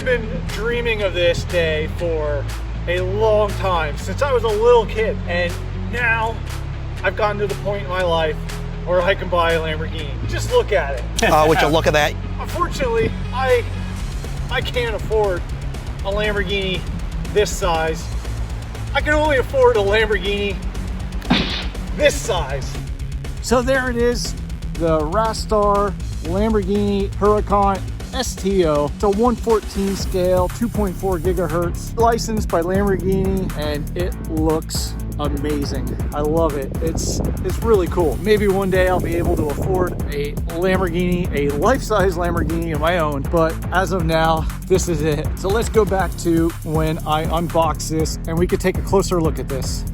have been dreaming of this day for a long time, since I was a little kid, and now I've gotten to the point in my life where I can buy a Lamborghini. Just look at it. Would you look at that? Unfortunately, I can't afford a Lamborghini this size. I can only afford a Lamborghini this size. So there it is, the Rastar Lamborghini Huracan STO. It's a 114 scale, 2.4 gigahertz, licensed by Lamborghini, and it looks amazing. I love it. It's really cool. Maybe one day I'll be able to afford a Lamborghini, a life-size Lamborghini of my own, but as of now, this is it. So let's go back to when I unbox this and we could take a closer look at this.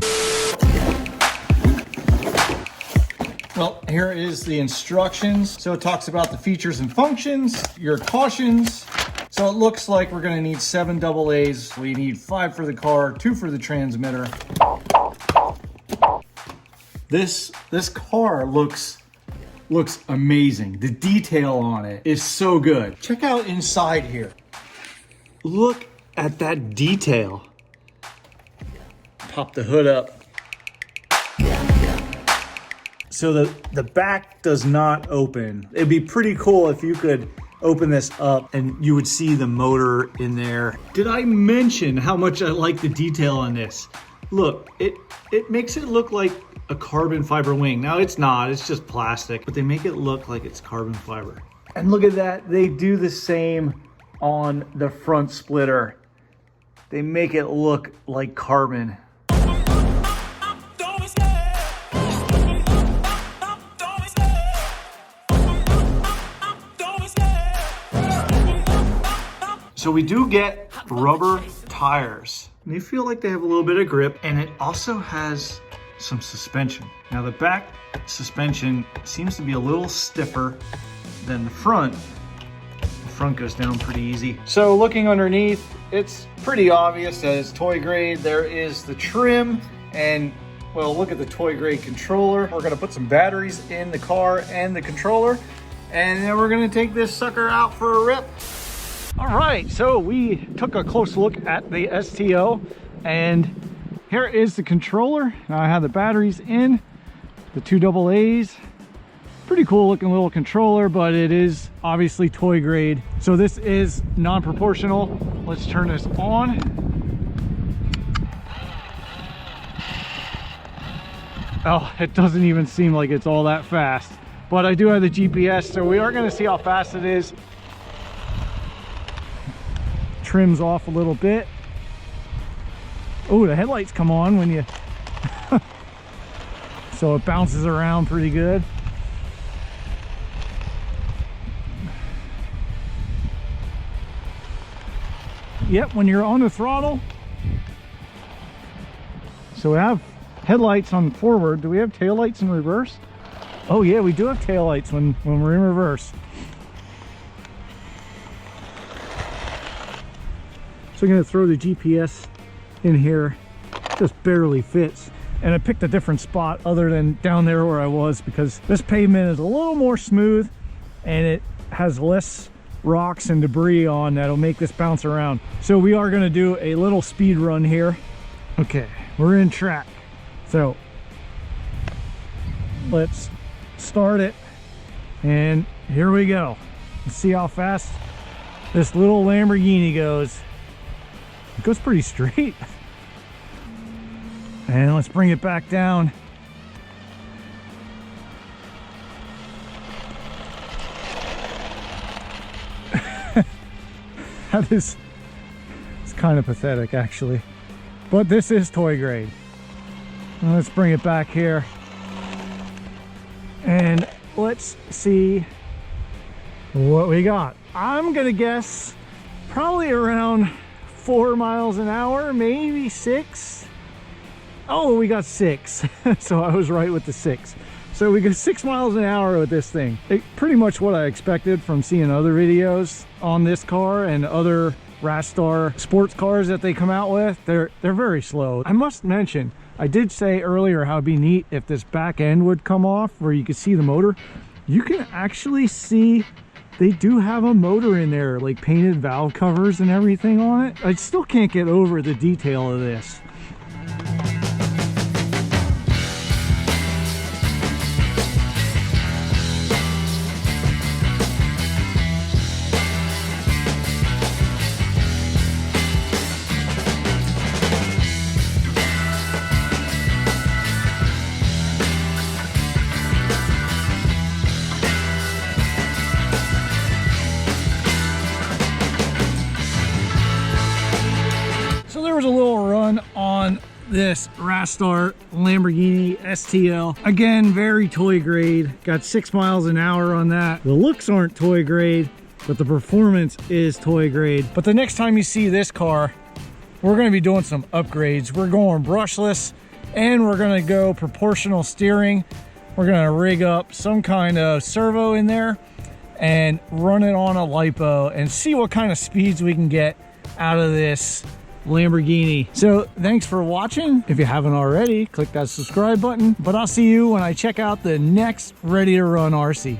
Well, here is the instructions. So it talks about the features and functions, your cautions. So it looks like we're gonna need 7 AA's. We need 5 for the car, 2 for the transmitter. This car looks amazing. The detail on it is so good. Check out inside here. Look at that detail. Pop the hood up. So the back does not open. It'd be pretty cool if you could open this up and you would see the motor in there. Did I mention how much I like the detail on this? Look, it makes it look like a carbon fiber wing. Now it's not, it's just plastic, but they make it look like it's carbon fiber. And look at that, they do the same on the front splitter. They make it look like carbon. So we do get rubber tires. They feel like they have a little bit of grip, and it also has some suspension. Now the back suspension seems to be a little stiffer than the front. The front goes down pretty easy. So looking underneath, it's pretty obvious that it's toy grade. There is the trim, and well, look at the toy grade controller. We're gonna put some batteries in the car and the controller, and then we're gonna take this sucker out for a rip. All right, so we took a close look at the STO, and here is the controller. Now I have the batteries in, the 2 AA's. Pretty cool looking little controller, but it is obviously toy grade. So this is non-proportional. Let's turn this on. Oh, it doesn't even seem like it's all that fast, but I do have the GPS, so we are gonna see how fast it is. Trims off a little bit. Oh, the headlights come on when you so it bounces around pretty good. Yep, when you're on the throttle. So we have headlights on forward. Do we have taillights in reverse? Oh yeah, we do have taillights when we're in reverse. So I'm going to throw the GPS in here. Just barely fits. And I picked a different spot other than down there where I was, because this pavement is a little more smooth and it has less rocks and debris on that'll make this bounce around. So we are going to do a little speed run here. Okay, we're in track. So let's start it. And here we go. Let's see how fast this little Lamborghini goes. It goes pretty straight. And let's bring it back down. That is, it's kind of pathetic actually. But this is toy grade. And let's bring it back here. And let's see what we got. I'm gonna guess probably around 4 miles an hour, maybe 6. Oh, we got 6. So I was right with the 6. So we got 6 miles an hour with this thing. Pretty much what I expected from seeing other videos on this car and other Rastar sports cars that they come out with. They're very slow. I must mention, I did say earlier how it'd be neat if this back end would come off where you could see the motor. You can actually see they do have a motor in there, like painted valve covers and everything on it. I still can't get over the detail of this. So there was a little run on this Rastar Lamborghini STO. Again, very toy grade. Got 6 miles an hour on that. The looks aren't toy grade, but the performance is toy grade. But the next time you see this car, we're gonna be doing some upgrades. We're going brushless and we're gonna go proportional steering. We're gonna rig up some kind of servo in there and run it on a lipo and see what kind of speeds we can get out of this Lamborghini. So thanks for watching. If you haven't already, click that subscribe button, but I'll see you when I check out the next ready to run RC.